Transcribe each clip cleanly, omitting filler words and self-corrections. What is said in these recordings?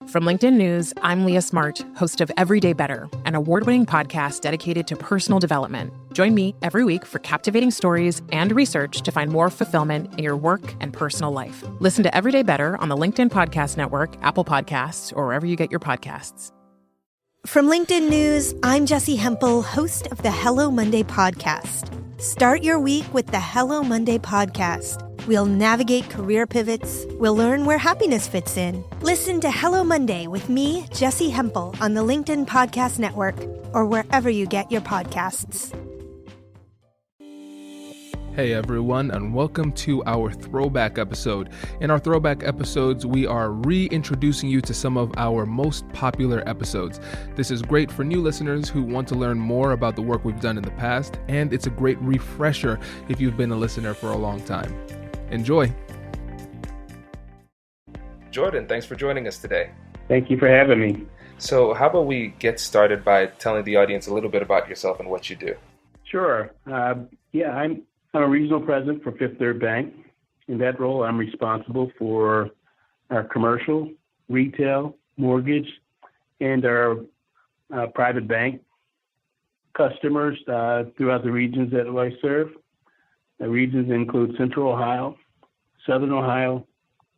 From LinkedIn News, I'm Leah Smart, host of Everyday Better, an award-winning podcast dedicated to personal development. Join me every week for captivating stories and research to find more fulfillment in your work and personal life. Listen to Everyday Better on the LinkedIn Podcast Network, Apple Podcasts, or wherever you get your podcasts. From LinkedIn News, I'm Jessie Hempel, host of the Hello Monday podcast. Start your week with the Hello Monday podcast. We'll navigate career pivots. We'll learn where happiness fits in. Listen to Hello Monday with me, Jessie Hempel, on the LinkedIn Podcast Network or wherever you get your podcasts. Hey everyone, and welcome to our Throwback episode. In our Throwback episodes, we are reintroducing you to some of our most popular episodes. This is great for new listeners who want to learn more about the work we've done in the past, and it's a great refresher if you've been a listener for a long time. Enjoy. Jordan, thanks for joining us today. Thank you for having me. So how about we get started by telling the audience a little bit about yourself and what you do? Sure. I'm a regional president for Fifth Third Bank. In that role, I'm responsible for our commercial, retail, mortgage, and our private bank customers throughout the regions that I serve. The regions include Central Ohio, Southern Ohio,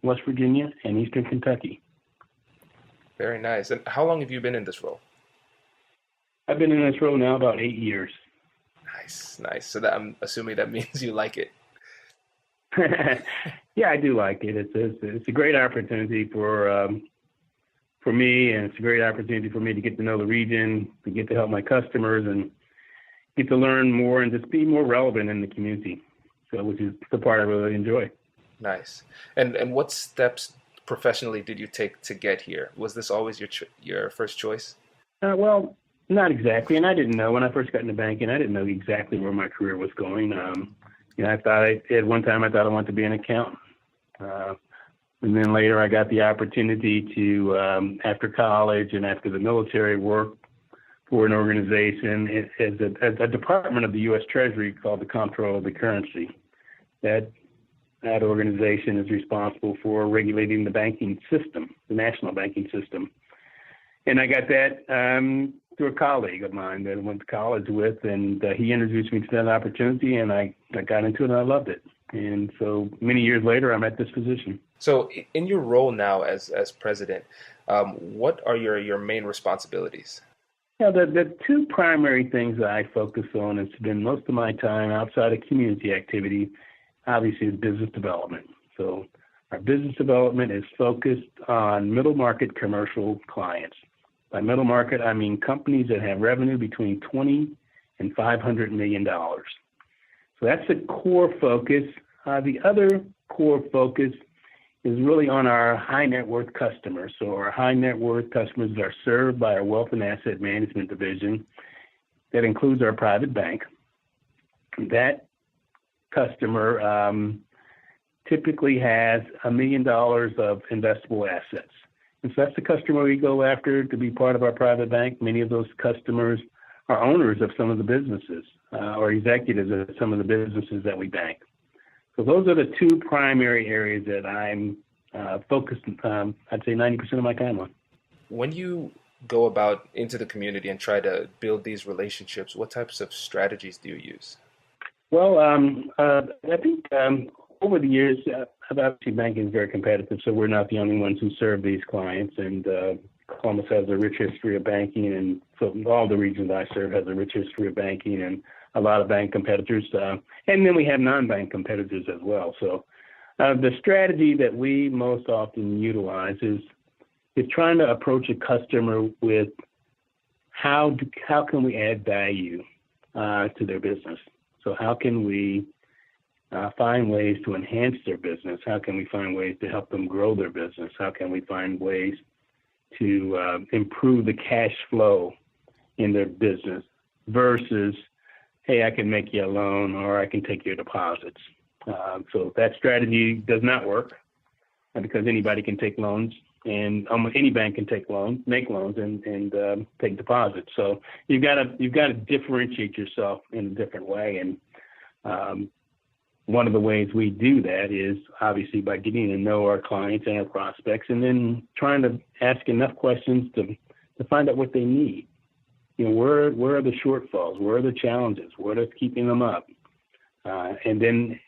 West Virginia, and Eastern Kentucky. Very nice. And how long have you been in this role? I've been in this role now about 8 years. Nice. So that, I'm assuming that means you like it. Yeah, I do like it. It's a great opportunity for me, and it's a great opportunity for me to get to know the region, to get to help my customers, and get to learn more and just be more relevant in the community. So, which is the part I really enjoy. Nice. And what steps professionally did you take to get here? Was this always your first choice? Well, not exactly. And I didn't know when I first got into banking. I didn't know exactly where my career was going. I thought at one time I wanted to be an accountant. And then later I got the opportunity to, after college and after the military, work for an organization as a department of the U.S. Treasury called the Comptroller of the Currency. That organization is responsible for regulating the banking system, the national banking system. And I got that through a colleague of mine that I went to college with, and he introduced me to that opportunity, and I got into it, and I loved it. And so many years later, I'm at this position. So in your role now as president, what are your main responsibilities? Yeah, the two primary things that I focus on and spend most of my time outside of community activity, obviously, is business development. So our business development is focused on middle market commercial clients. By middle market, I mean companies that have revenue between $20 and $500 million. So that's the core focus. The other core focus is really on our high net worth customers. So our high net worth customers are served by our wealth and asset management division. That includes our private bank. That customer typically has $1 million of investable assets. And so that's the customer we go after to be part of our private bank. Many of those customers are owners of some of the businesses or executives of some of the businesses that we bank. So those are the two primary areas that I'm focused, I'd say 90% of my time on. When you go about into the community and try to build these relationships, what types of strategies do you use? Well, I think over the years, obviously banking is very competitive, so we're not the only ones who serve these clients. And Columbus has a rich history of banking, and so all the regions I serve has a rich history of banking and a lot of bank competitors. And then we have non-bank competitors as well. So the strategy that we most often utilize is trying to approach a customer with how can we add value to their business? So how can we find ways to enhance their business? How can we find ways to help them grow their business? How can we find ways to improve the cash flow in their business versus, hey, I can make you a loan or I can take your deposits. So that strategy does not work because anybody can take loans and almost any bank can make loans and take deposits. So you've got to differentiate yourself in a different way. And one of the ways we do that is obviously by getting to know our clients and our prospects, and then trying to ask enough questions to find out what they need. Where are the shortfalls? Where are the challenges? What is keeping them up? And then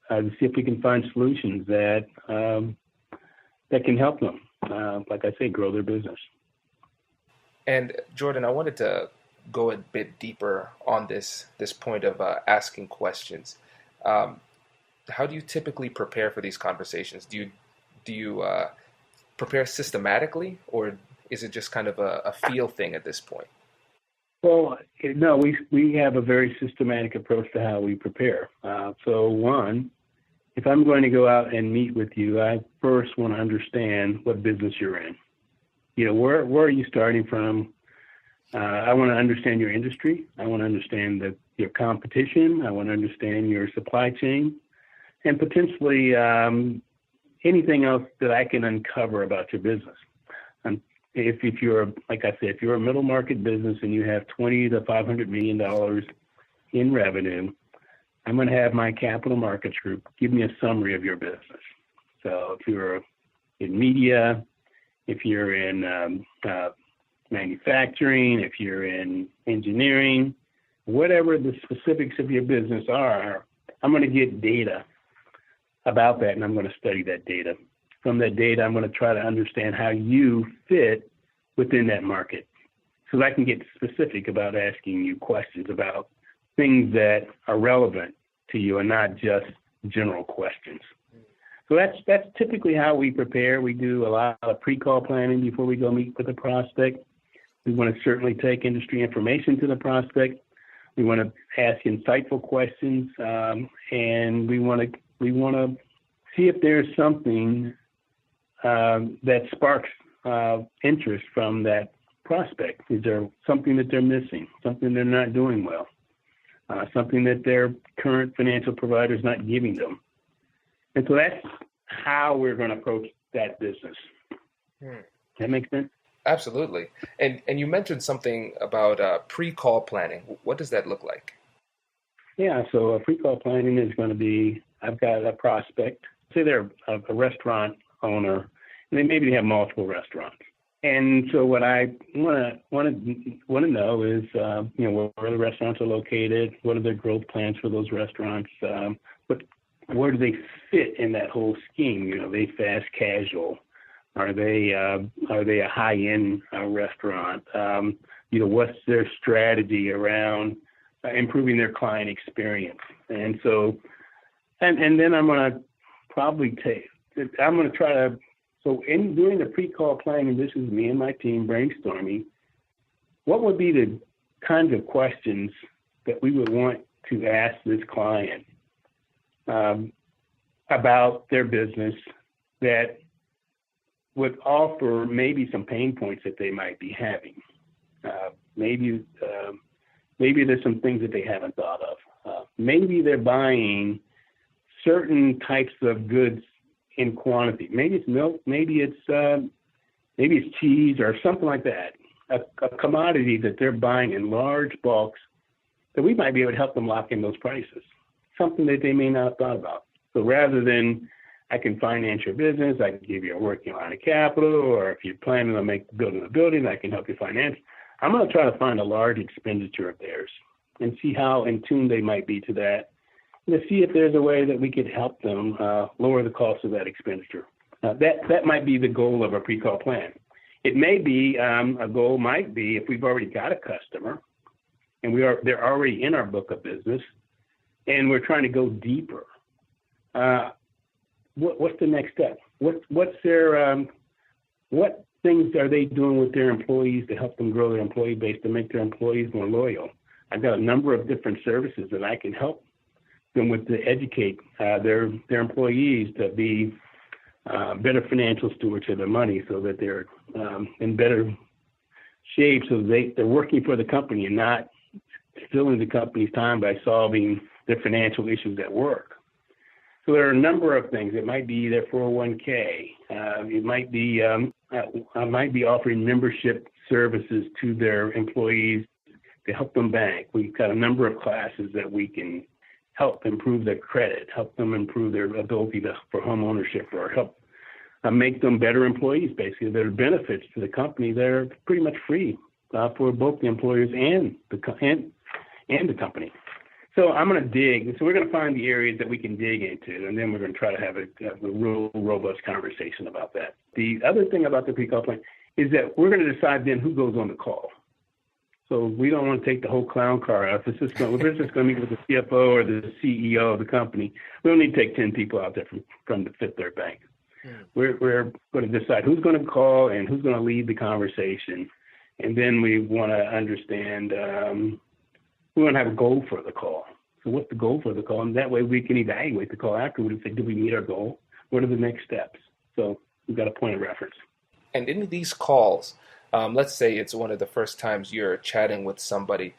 see if we can find solutions that can help them, like I say, grow their business. And Jordan, I wanted to go a bit deeper on this point of asking questions. How do you typically prepare for these conversations? Do you prepare systematically, or is it just kind of a feel thing at this point? Well, no, we have a very systematic approach to how we prepare. So one, if I'm going to go out and meet with you, I first want to understand what business you're in. Where are you starting from? I want to understand your industry. I want to understand your competition. I want to understand your supply chain, and potentially anything else that I can uncover about your business. If you're, like I said, if you're a middle market business and you have $20 to $500 million in revenue, I'm going to have my capital markets group give me a summary of your business. So if you're in media, if you're in manufacturing, if you're in engineering, whatever the specifics of your business are, I'm going to get data about that, and I'm going to study that data. From that data, I'm going to try to understand how you fit within that market so that I can get specific about asking you questions about things that are relevant to you and not just general questions. So that's typically how we prepare. We do a lot of pre-call planning before we go meet with a prospect. We want to certainly take industry information to the prospect. We want to ask insightful questions, and we want to see if there's something that sparks interest from that prospect. Is there something that they're missing, something they're not doing well, something that their current financial provider is not giving them? And so that's how we're going to approach that business. That makes sense? Absolutely. And you mentioned something about pre-call planning. What does that look like? Yeah, so a pre-call planning is going to be, I've got a prospect, say they're a restaurant owner, and maybe they have multiple restaurants. And so what I want to know is, where the restaurants are located, what are their growth plans for those restaurants, where do they fit in that whole scheme? Are they fast casual? Are they a high-end restaurant? What's their strategy around improving their client experience? And so, and then I'm going to try to. So in doing the pre-call planning, this is me and my team brainstorming. What would be the kinds of questions that we would want to ask this client about their business that would offer maybe some pain points that they might be having. Maybe there's some things that they haven't thought of. Maybe they're buying certain types of goods in quantity. Maybe it's milk. Maybe it's cheese or something like that. A commodity that they're buying in large bulks that we might be able to help them lock in those prices. Something that they may not have thought about. So rather than I can finance your business, I can give you a working line of capital, or if you're planning on building a building, I can help you finance. I'm going to try to find a large expenditure of theirs and see how in tune they might be to that, and to see if there's a way that we could help them lower the cost of that expenditure. That might be the goal of a pre-call plan. It may be, a goal might be if we've already got a customer and they're already in our book of business and we're trying to go deeper. What's the next step? What's their what things are they doing with their employees to help them grow their employee base, to make their employees more loyal? I've got a number of different services that I can help them with to educate their employees to be better financial stewards of their money, so that they're in better shape, so they're working for the company and not stealing the company's time by solving their financial issues at work. So there are a number of things. It might be their 401k. It might be I might be offering membership services to their employees to help them bank. We've got a number of classes that we can help improve their credit, help them improve their ability for home ownership, or help make them better employees. Basically, there are benefits to the company. They're pretty much free for both the employers and the company. So I'm going to dig. So we're going to find the areas that we can dig into, and then we're going to try to have a real robust conversation about that. The other thing about the pre-call plan is that we're going to decide then who goes on the call. So we don't want to take the whole clown car out. If we're just going to meet with the CFO or the CEO of the company, we don't need to take 10 people out there from the Fifth Third Bank. We're going to decide who's going to call and who's going to lead the conversation. And then we want to understand, we want to have a goal for the call. So what's the goal for the call? And that way we can evaluate the call afterward and say, did we meet our goal? What are the next steps? So we've got a point of reference. And in these calls, let's say it's one of the first times you're chatting with somebody,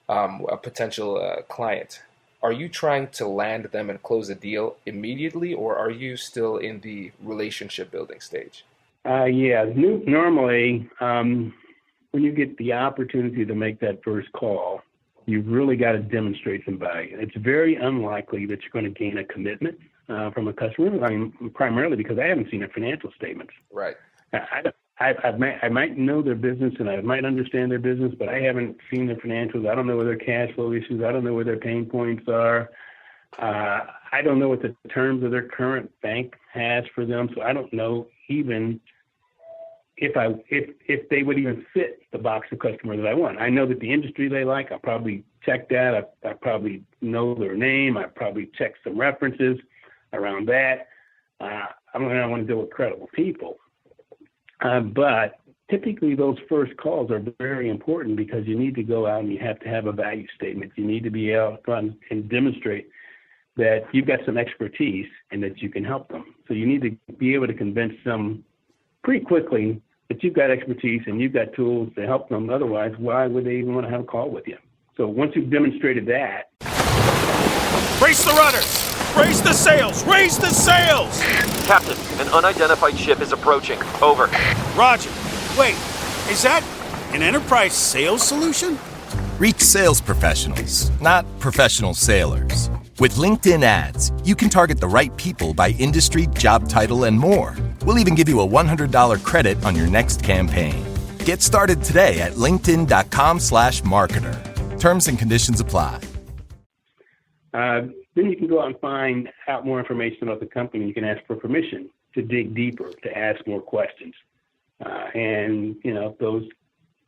a potential client. Are you trying to land them and close a deal immediately, or are you still in the relationship building stage? Normally, when you get the opportunity to make that first call, you've really got to demonstrate some value. It's very unlikely that you're going to gain a commitment from a customer. I mean, primarily because I haven't seen their financial statements. Right. I might know their business and I might understand their business, but I haven't seen their financials. I don't know what their cash flow issues. I don't know where their pain points are. I don't know what the terms of their current bank has for them. So I don't know even if they would even fit the box of customers that I want. I know that the industry they like, I'll probably check that. I probably know their name. I probably check some references around that. I want to deal with credible people. But typically those first calls are very important because you need to go out and you have to have a value statement. You need to be able to run and demonstrate that you've got some expertise and that you can help them. So you need to be able to convince them pretty quickly that you've got expertise and you've got tools to help them. Otherwise, why would they even want to have a call with you? So once you've demonstrated that. Brace the rudders! Raise the sails! Raise the sails! Captain, an unidentified ship is approaching. Over. Roger. Wait, is that an enterprise sales solution? Reach sales professionals, not professional sailors. With LinkedIn ads, you can target the right people by industry, job title, and more. We'll even give you a $100 credit on your next campaign. Get started today at linkedin.com/marketer. Terms and conditions apply. Then you can go out and find out more information about the company. You can ask for permission to dig deeper, to ask more questions. And, if those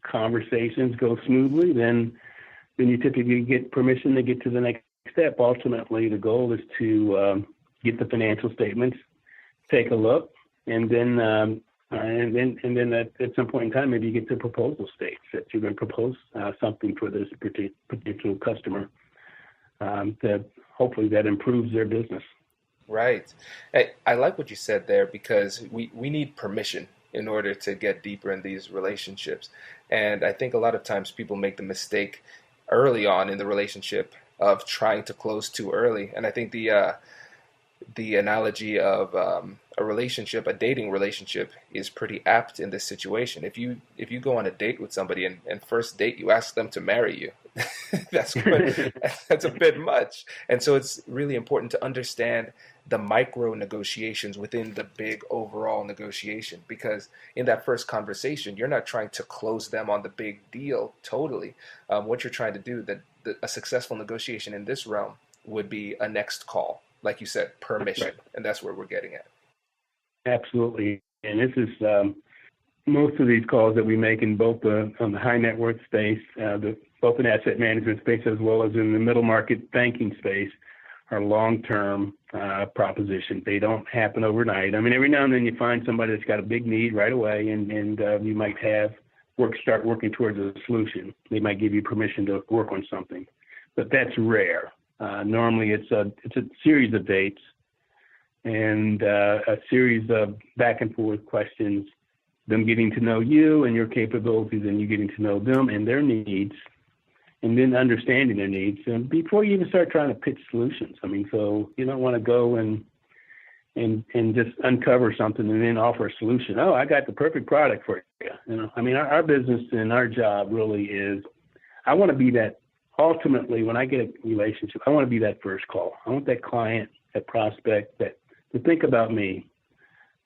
conversations go smoothly, then you typically get permission to get to the next step. Ultimately, the goal is to get the financial statements, take a look, and then at some point in time, maybe you get to proposal stage that you're going to propose something for this particular customer that hopefully that improves their business. Right. I like what you said there because we need permission in order to get deeper in these relationships. And I think a lot of times people make the mistake early on in the relationship of trying to close too early. And I think the analogy of a dating relationship is pretty apt in this situation. If you go on a date with somebody and first date you ask them to marry you, that's a bit much. And so it's really important to understand the micro negotiations within the big overall negotiation, because in that first conversation you're not trying to close them on the big deal totally. What you're trying to do, a successful negotiation in this realm would be a next call, like you said, permission. Right. And that's where we're getting at. Absolutely. And this is most of these calls that we make in both on the high net worth space, both in asset management space as well as in the middle market banking space, are long-term propositions. They don't happen overnight. I mean, every now and then you find somebody that's got a big need right away, and you might start working towards a solution. They might give you permission to work on something, but that's rare. Normally, it's a series of dates and a series of back and forth questions, them getting to know you and your capabilities, and you getting to know them and their needs, and then understanding their needs, and before you even start trying to pitch solutions. I mean, so you don't want to go and just uncover something and then offer a solution. Oh, I got the perfect product for you. I mean, our business and our job really is, I want to be that ultimately, when I get a relationship, I want to be that first call. I want that client, that prospect, to think about me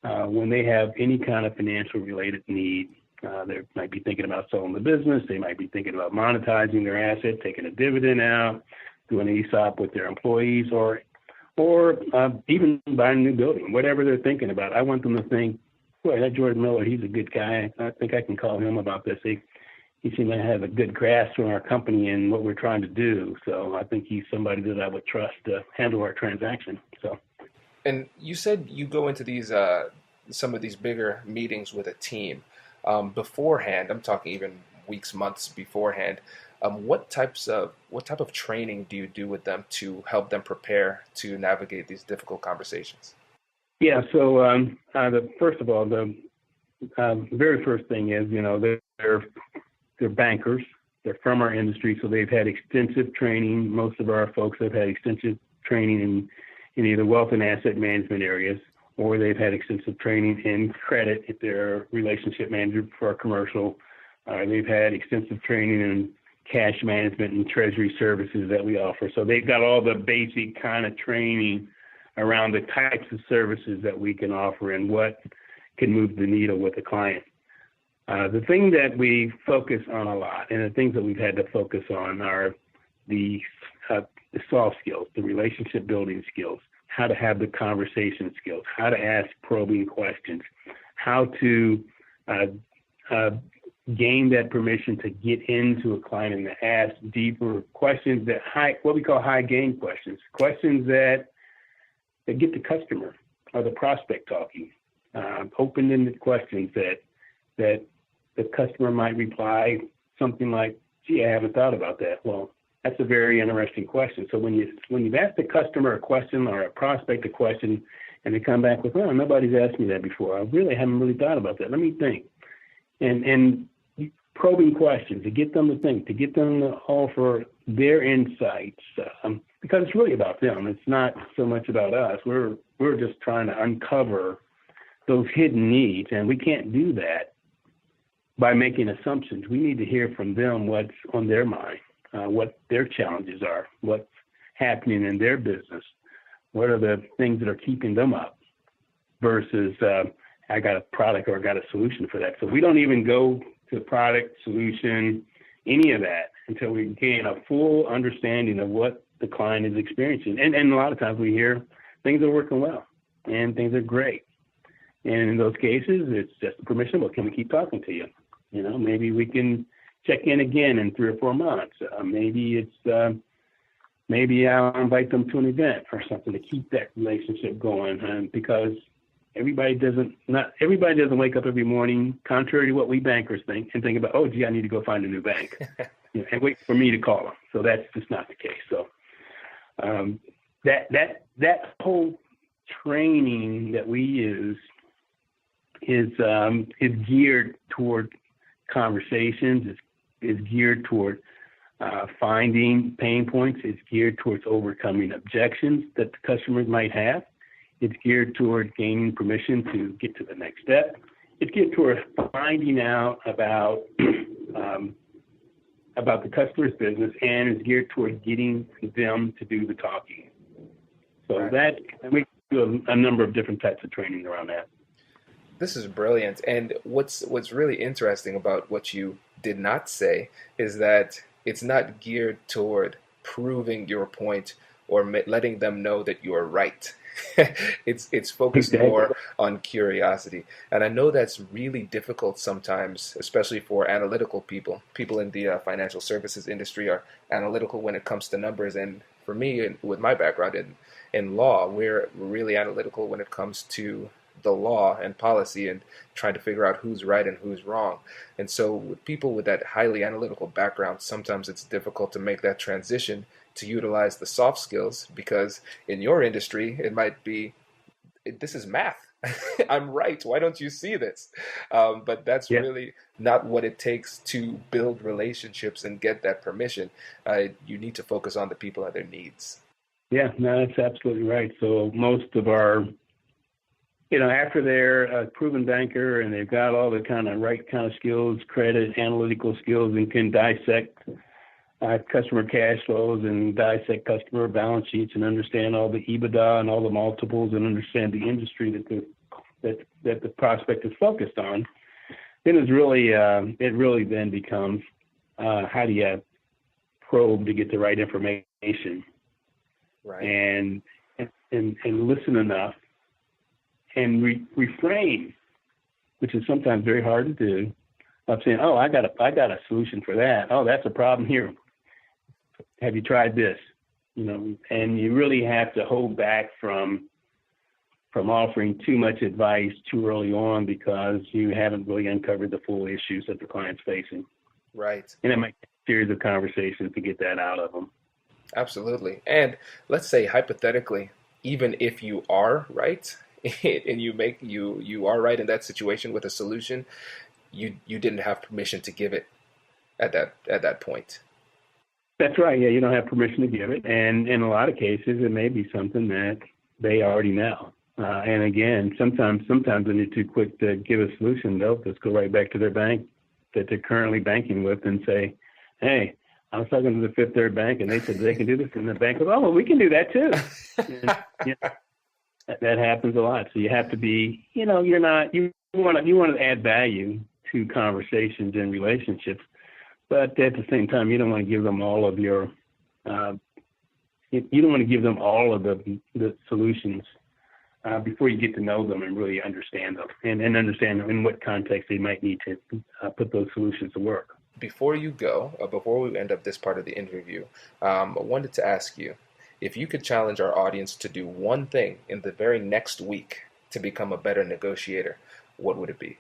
when they have any kind of financial related need. They might be thinking about selling the business. They might be thinking about monetizing their asset, taking a dividend out, doing an ESOP with their employees, or even buying a new building, whatever they're thinking about. I want them to think, boy, that Jordan Miller, he's a good guy. I think I can call him about this. He seems to have a good grasp on our company and what we're trying to do. So I think he's somebody that I would trust to handle our transaction. So. And you said you go into these some of these bigger meetings with a team beforehand. I'm talking even weeks, months beforehand. What type of training do you do with them to help them prepare to navigate these difficult conversations? Yeah. So first of all, the very first thing is, they're bankers. They're from our industry, so they've had extensive training. Most of our folks have had extensive training in either wealth and asset management areas, or they've had extensive training in credit if they're a relationship manager for our commercial. They've had extensive training in cash management and treasury services that we offer. So they've got all the basic kind of training around the types of services that we can offer and what can move the needle with a client. The thing that we focus on a lot, and the things that we've had to focus on, are the soft skills, the relationship building skills, how to have the conversation skills, how to ask probing questions, how to gain that permission to get into a client and to ask deeper questions, what we call high gain questions that get the customer or the prospect talking, open-ended questions that the customer might reply something like, gee, I haven't thought about that. Well, that's a very interesting question. So when you've asked the customer a question or a prospect a question and they come back with, well, nobody's asked me that before. I haven't really thought about that. Let me think. And probing questions to get them to think, to get them to offer their insights, because it's really about them. It's not so much about us. We're just trying to uncover those hidden needs, and we can't do that by making assumptions. We need to hear from them what's on their mind, what their challenges are, what's happening in their business, what are the things that are keeping them up versus I got a product or I got a solution for that. So we don't even go to product, solution, any of that until we gain a full understanding of what the client is experiencing. And a lot of times we hear things are working well and things are great. And in those cases, it's just a permission, well, can we keep talking to you? Maybe we can check in again in 3 or 4 months. Maybe I'll invite them to an event or something to keep that relationship going. Because everybody doesn't wake up every morning, contrary to what we bankers think, and think about, oh, gee, I need to go find a new bank, and wait for me to call them. So that's just not the case. So that whole training that we use is geared toward conversations. Is geared toward finding pain points. It's geared towards overcoming objections that the customers might have. It's geared toward gaining permission to get to the next step. It's geared toward finding out about the customer's business, and it's geared toward getting them to do the talking. So right. We do a number of different types of training around that. This is brilliant. And what's really interesting about what you did not say is that it's not geared toward proving your point or letting them know that you are right. It's focused more on curiosity. And I know that's really difficult sometimes, especially for analytical people. People in the financial services industry are analytical when it comes to numbers. And for me, with my background in law, we're really analytical when it comes to the law and policy and trying to figure out who's right and who's wrong. And so with people with that highly analytical background, sometimes it's difficult to make that transition to utilize the soft skills, because in your industry, it might be, this is math. I'm right. Why don't you see this? But that's really not what it takes to build relationships and get that permission. You need to focus on the people and their needs. Yeah, no, that's absolutely right. So most of our, after they're a proven banker and they've got all the right kind of skills, credit, analytical skills, and can dissect customer cash flows and dissect customer balance sheets and understand all the EBITDA and all the multiples and understand the industry that the prospect is focused on, then it really then becomes how do you probe to get the right information, Right. and listen enough and refrain, which is sometimes very hard to do, of saying, "Oh, I got a solution for that. Oh, that's a problem here. Have you tried this?" And you really have to hold back from offering too much advice too early on because you haven't really uncovered the full issues that the client's facing. Right. And it might take a series of conversations to get that out of them. Absolutely. And let's say hypothetically, even if you are right and you are right in that situation with a solution, you didn't have permission to give it at that point. That's right. Yeah, you don't have permission to give it. And in a lot of cases, it may be something that they already know. And again, sometimes when you're too quick to give a solution, they'll just go right back to their bank that they're currently banking with and say, "Hey, I was talking to the Fifth Third Bank, and they said they can do this." And the bank goes, "Oh, well, we can do that too." And, that happens a lot. So you have to be, you want to add value to conversations and relationships, but at the same time, you don't want to give them all of your, you don't want to give them all of the solutions before you get to know them and really understand them and understand in what context they might need to put those solutions to work. Before you go, before we end up this part of the interview, I wanted to ask you, if you could challenge our audience to do one thing in the very next week to become a better negotiator, what would it be?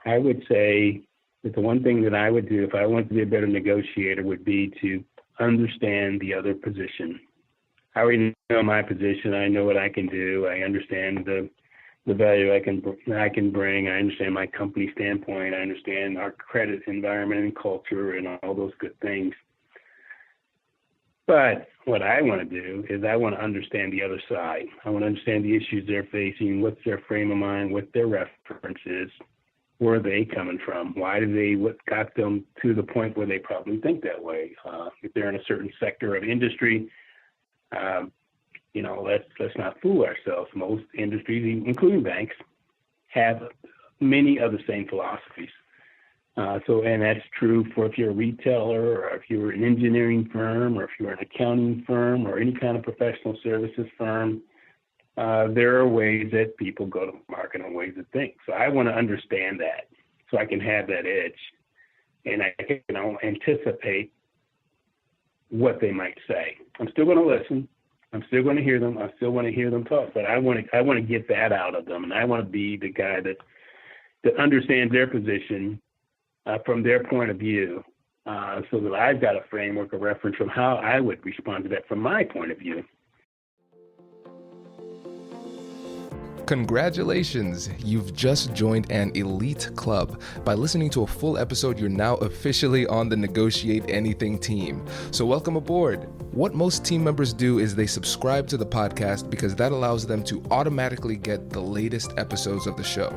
I would say that the one thing that I would do if I wanted to be a better negotiator would be to understand the other position. I already know my position. I know what I can do. I understand the value I can bring. I understand my company standpoint. I understand our credit environment and culture and all those good things. But what I want to do is I want to understand the other side. I want to understand the issues they're facing, what's their frame of mind, what their reference is, where are they coming from, what got them to the point where they probably think that way. If they're in a certain sector of industry, let's not fool ourselves. Most industries, including banks, have many of the same philosophies. And that's true for if you're a retailer or if you're an engineering firm or if you're an accounting firm or any kind of professional services firm. There are ways that people go to market and ways to think. So I want to understand that so I can have that edge and I can anticipate what they might say. I'm still going to listen. I'm still going to hear them. I still want to hear them talk, but I want to get that out of them, and I want to be the guy that understands their position from their point of view, so that I've got a framework, a reference from how I would respond to that from my point of view. Congratulations! You've just joined an elite club. By listening to a full episode, you're now officially on the Negotiate Anything team. So welcome aboard. What most team members do is they subscribe to the podcast because that allows them to automatically get the latest episodes of the show.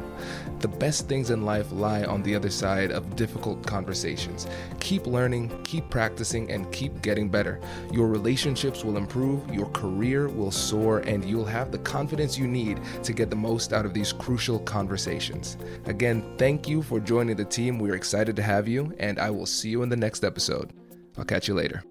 The best things in life lie on the other side of difficult conversations. Keep learning, keep practicing, and keep getting better. Your relationships will improve, your career will soar, and you'll have the confidence you need to get the most out of these crucial conversations. Again, thank you for joining the team. We're excited to have you, and I will see you in the next episode. I'll catch you later.